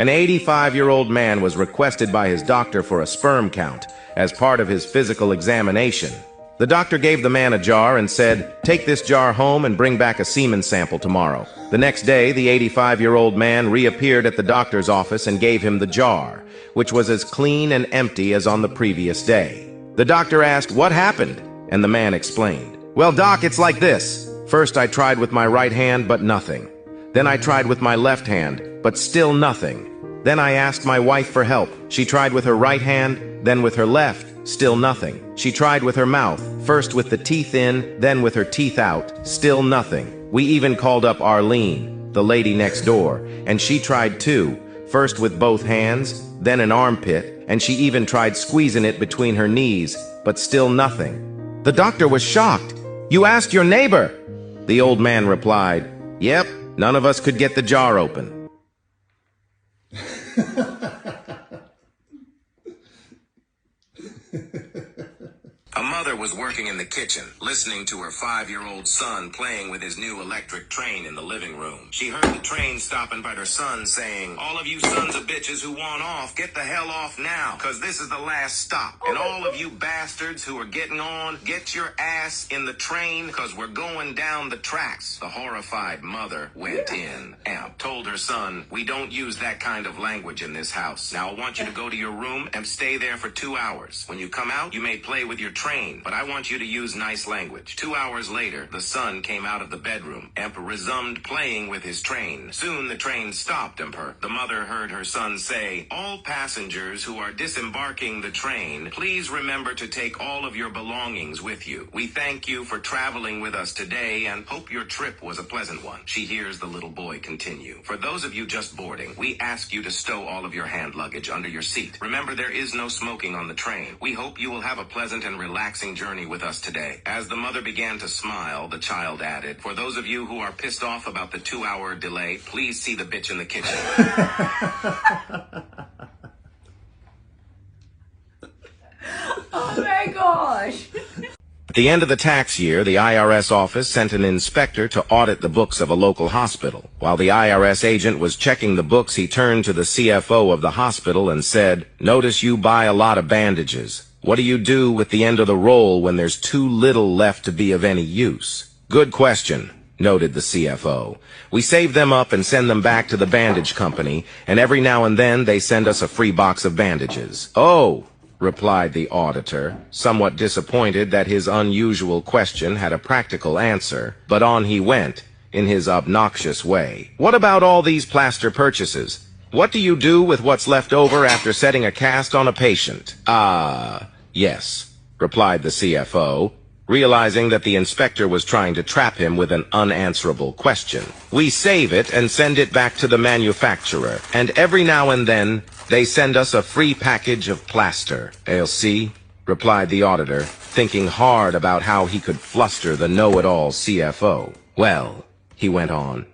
An 85-year-old man was requested by his doctor for a sperm count as part of his physical examination. The doctor gave the man a jar and said, "Take this jar home and bring back a semen sample tomorrow." The next day, the 85-year-old man reappeared at the doctor's office and gave him the jar, which was as clean and empty as on the previous day. The doctor asked, "What happened?" And the man explained, "Well, doc, it's like this. First I tried with my right hand, but nothing. Then I tried with my left hand, but still nothing. Then I asked my wife for help. She tried with her right hand, then with her left, still nothing. She tried with her mouth, first with the teeth in, then with her teeth out, still nothing. We even called up Arlene, the lady next door, and she tried too, first with both hands, then an armpit, and she even tried squeezing it between her knees, but still nothing." The doctor was shocked. "You asked your neighbor?" The old man replied, "Yep, none of us could get the jar open." A mother was working in the kitchen, listening to her 5-year-old son playing with his new electric train in the living room. She heard the train stopping by her son saying, "All of you sons of bitches who want off, get the hell off now, cause this is the last stop. And all of you bastards who are getting on, get your ass in the train, cause we're going down the tracks." The horrified mother went in and told her son, "We don't use that kind of language in this house. Now I want you to go to your room and stay there for 2 hours. When you come out, you may play with your train, but I want you to use nice language." 2 hours later, the son came out of the bedroom and resumed playing with his train. Soon the train stopped and the mother heard her son say, "All passengers who are disembarking the train, please remember to take all of your belongings with you. We thank you for traveling with us today and hope your trip was a pleasant one." She hears the little boy continue, "For those of you just boarding, we ask you to stow all of your hand luggage under your seat. Remember, there is no smoking on the train. We hope you will have a pleasant and relaxing journey with us today." As the mother began to smile, the child added, "For those of you who are pissed off about the 2-hour delay, please see the bitch in the kitchen." Oh my gosh. At the end of the tax year, the IRS office sent an inspector to audit the books of a local hospital. While the IRS agent was checking the books, he turned to the CFO of the hospital and said, "Notice you buy a lot of bandages. What do you do with the end of the roll when there's too little left to be of any use?" "Good question," noted the CFO. "We save them up and send them back to the bandage company, and every now and then they send us a free box of bandages." "Oh," replied the auditor, somewhat disappointed that his unusual question had a practical answer, but on he went, in his obnoxious way. "What about all these plaster purchases? What do you do with what's left over after setting a cast on a patient?" "Yes," replied the CFO, realizing that the inspector was trying to trap him with an unanswerable question. "We save it and send it back to the manufacturer, and every now and then they send us a free package of plaster." "I'll see," replied the auditor, thinking hard about how he could fluster the know-it-all CFO. "Well," he went on,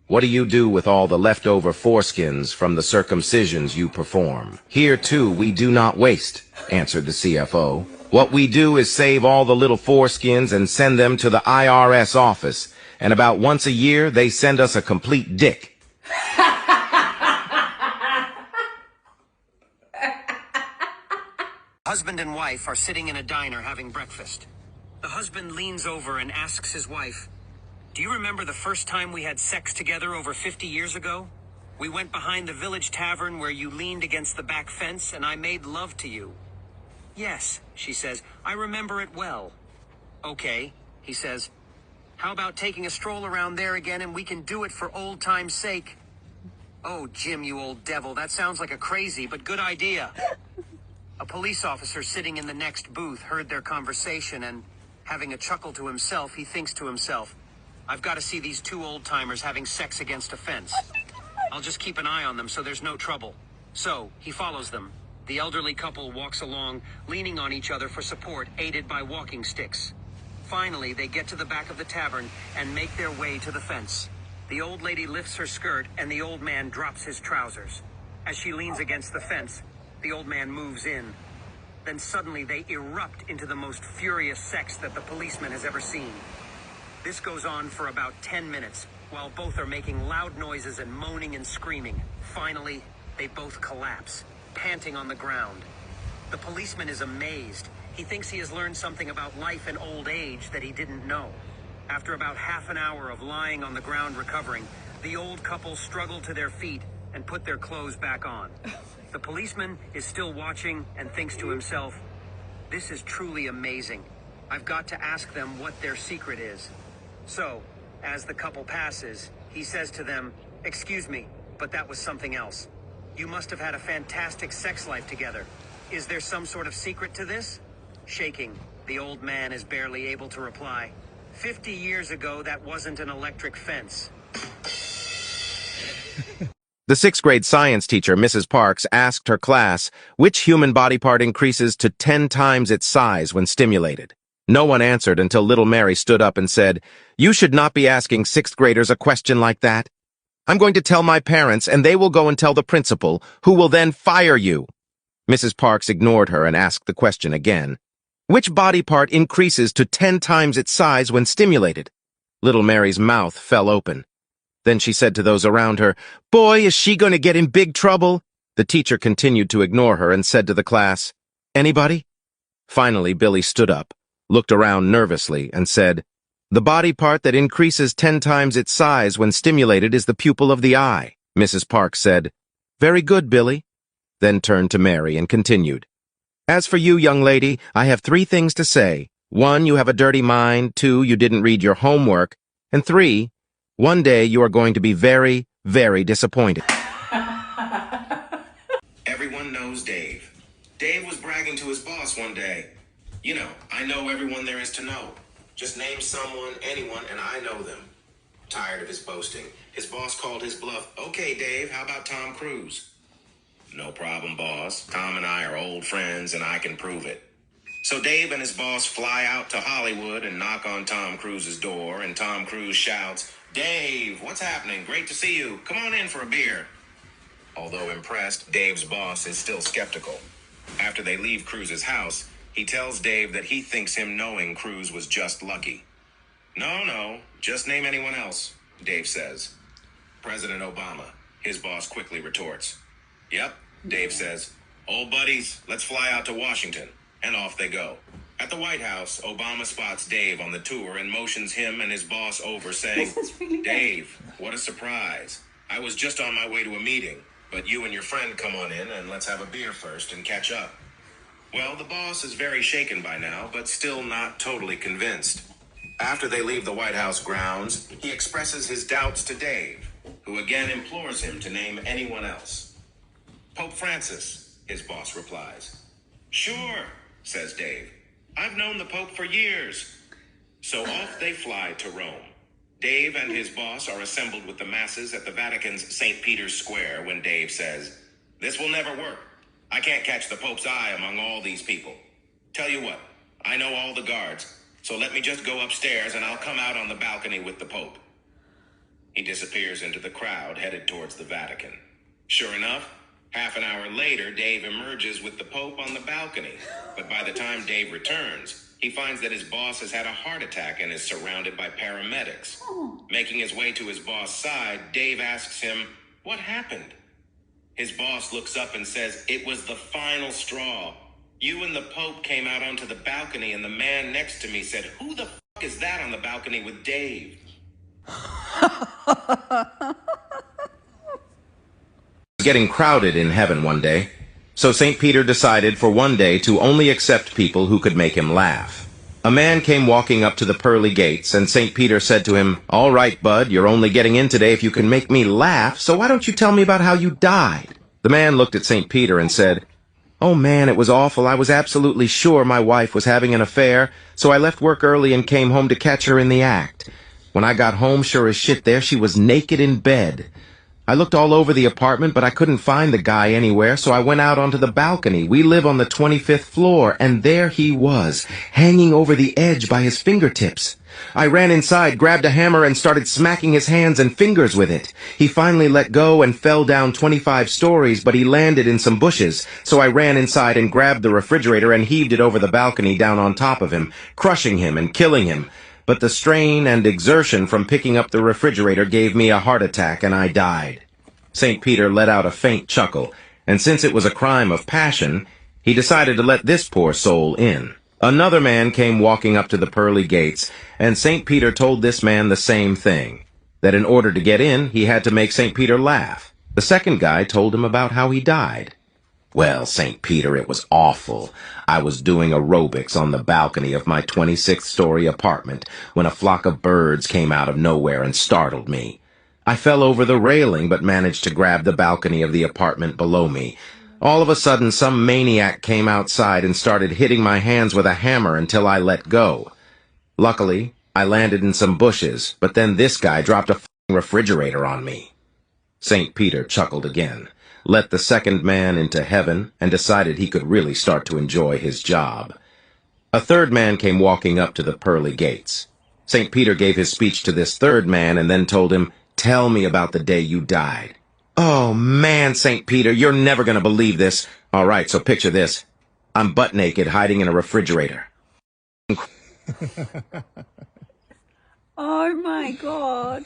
"what do you do with all the leftover foreskins from the circumcisions you perform?" "Here, too, we do not waste," answered the CFO. "What we do is save all the little foreskins and send them to the IRS office, and about once a year they send us a complete dick." Husband and wife are sitting in a diner having breakfast. The husband leans over and asks his wife, "Do you remember the first time we had sex together over 50 years ago? We went behind the village tavern where you leaned against the back fence and I made love to you." "Yes," she says, "I remember it well." "Okay," he says, "how about taking a stroll around there again and we can do it for old time's sake?" "Oh, Jim, you old devil, that sounds like a crazy but good idea." A police officer sitting in the next booth heard their conversation and, having a chuckle to himself, he thinks to himself, "I've got to see these two old-timers having sex against a fence. I'll just keep an eye on them so there's no trouble." So, he follows them. The elderly couple walks along, leaning on each other for support, aided by walking sticks. Finally, they get to the back of the tavern and make their way to the fence. The old lady lifts her skirt and the old man drops his trousers. As she leans against the fence, the old man moves in. Then suddenly they erupt into the most furious sex that the policeman has ever seen. This goes on for about 10 minutes, while both are making loud noises and moaning and screaming. Finally, They both collapse, panting on the ground. The policeman is amazed. He thinks he has learned something about life and old age that he didn't know. After about half an hour of lying on the ground recovering, the old couple struggle to their feet and put their clothes back on. The policeman is still watching and thinks to himself, "This is truly amazing. I've got to ask them what their secret is." So, as the couple passes, he says to them, "Excuse me, but that was something else. You must have had a fantastic sex life together. Is there some sort of secret to this?" Shaking, the old man is barely able to reply, "50 years ago, that wasn't an electric fence." The sixth grade science teacher, Mrs. Parks, asked her class which human body part increases to 10 times its size when stimulated. No one answered until little Mary stood up and said, "You should not be asking sixth graders a question like that. I'm going to tell my parents, and they will go and tell the principal, who will then fire you." Mrs. Parks ignored her and asked the question again. "Which body part increases to 10 times its size when stimulated?" Little Mary's mouth fell open. Then she said to those around her, "Boy, is she going to get in big trouble." The teacher continued to ignore her and said to the class, "Anybody?" Finally, Billy stood up, looked around nervously, and said, "The body part that increases 10 times its size when stimulated is the pupil of the eye." Mrs. Parks said, "Very good, Billy," then turned to Mary and continued, "As for you, young lady, I have 3 things to say. 1, you have a dirty mind. 2, you didn't read your homework. And 3, one day you are going to be very, very disappointed." Everyone knows Dave. Dave was bragging to his boss one day. "You know, I know everyone there is to know. Just name someone, anyone, and I know them." Tired of his boasting, his boss called his bluff. "Okay, Dave, how about Tom Cruise?" "No problem, boss. Tom and I are old friends, and I can prove it." So Dave and his boss fly out to Hollywood and knock on Tom Cruise's door, and Tom Cruise shouts, "Dave, what's happening? Great to see you. Come on in for a beer." Although impressed, Dave's boss is still skeptical. After they leave Cruise's house, he tells Dave that he thinks him knowing Cruise was just lucky. No, just name anyone else," Dave says. "President Obama," his boss quickly retorts. "Yep," Dave says. "Old buddies, let's fly out to Washington." And off they go. At the White House, Obama spots Dave on the tour and motions him and his boss over, saying, "Dave, what a surprise. I was just on my way to a meeting, but you and your friend come on in and let's have a beer first and catch up." Well, the boss is very shaken by now, but still not totally convinced. After they leave the White House grounds, he expresses his doubts to Dave, who again implores him to name anyone else. "Pope Francis," his boss replies. "Sure," says Dave. "I've known the Pope for years." So off they fly to Rome. Dave and his boss are assembled with the masses at the Vatican's St. Peter's Square when Dave says, "This will never work. I can't catch the Pope's eye among all these people. Tell you what, I know all the guards, so let me just go upstairs and I'll come out on the balcony with the Pope." He disappears into the crowd headed towards the Vatican. Sure enough, half an hour later, Dave emerges with the Pope on the balcony. But by the time Dave returns, he finds that his boss has had a heart attack and is surrounded by paramedics. Making his way to his boss' side, Dave asks him, "What happened?" His boss looks up and says, "It was the final straw. You and the Pope came out onto the balcony and the man next to me said, 'Who the fuck is that on the balcony with Dave?'" Getting crowded in heaven one day, so St. Peter decided for one day to only accept people who could make him laugh. A man came walking up to the pearly gates, and St. Peter said to him, "All right, bud, you're only getting in today if you can make me laugh, so why don't you tell me about how you died?" The man looked at St. Peter and said, "Oh man, it was awful. I was absolutely sure my wife was having an affair, so I left work early and came home to catch her in the act. When I got home, sure as shit, there she was naked in bed. I looked all over the apartment, but I couldn't find the guy anywhere, so I went out onto the balcony. We live on the 25th floor, and there he was, hanging over the edge by his fingertips. I ran inside, grabbed a hammer, and started smacking his hands and fingers with it. He finally let go and fell down 25 stories, but he landed in some bushes, so I ran inside and grabbed the refrigerator and heaved it over the balcony down on top of him, crushing him and killing him. But the strain and exertion from picking up the refrigerator gave me a heart attack, and I died." St. Peter let out a faint chuckle, and since it was a crime of passion, he decided to let this poor soul in. Another man came walking up to the pearly gates, and St. Peter told this man the same thing, that in order to get in, he had to make St. Peter laugh. The second guy told him about how he died. Well, St. Peter, it was awful. I was doing aerobics on the balcony of my 26th-story apartment when a flock of birds came out of nowhere and startled me. I fell over the railing but managed to grab the balcony of the apartment below me. All of a sudden, some maniac came outside and started hitting my hands with a hammer until I let go. Luckily, I landed in some bushes, but then this guy dropped a refrigerator on me. St. Peter chuckled again, let the second man into heaven, and decided he could really start to enjoy his job. A third man came walking up to the pearly gates. St. Peter gave his speech to this third man and then told him, "Tell me about the day you died." "Oh, man, St. Peter, you're never going to believe this." "All right, so picture this. I'm butt naked hiding in a refrigerator." Oh my God.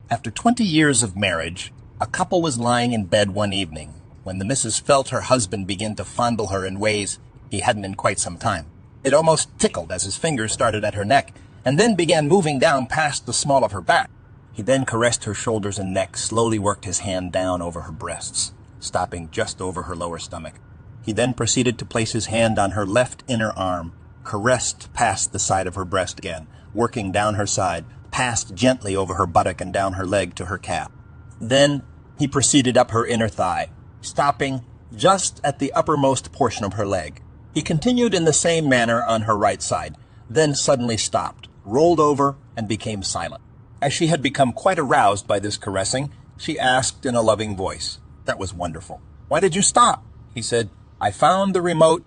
After 20 years of marriage, a couple was lying in bed one evening when the missus felt her husband begin to fondle her in ways he hadn't in quite some time. It almost tickled as his fingers started at her neck and then began moving down past the small of her back. He then caressed her shoulders and neck, slowly worked his hand down over her breasts, stopping just over her lower stomach. He then proceeded to place his hand on her left inner arm, caressed past the side of her breast again, working down her side, passed gently over her buttock and down her leg to her calf. Then he proceeded up her inner thigh, stopping just at the uppermost portion of her leg. He continued in the same manner on her right side, then suddenly stopped, rolled over, and became silent. As she had become quite aroused by this caressing, she asked in a loving voice, "That was wonderful. Why did you stop?" He said, "I found the remote."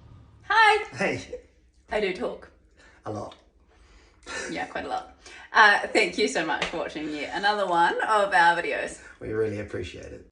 Hi. Hey, I do talk. a lot. Yeah, quite a lot. Thank you so much for watching yet another one of our videos. We really appreciate it.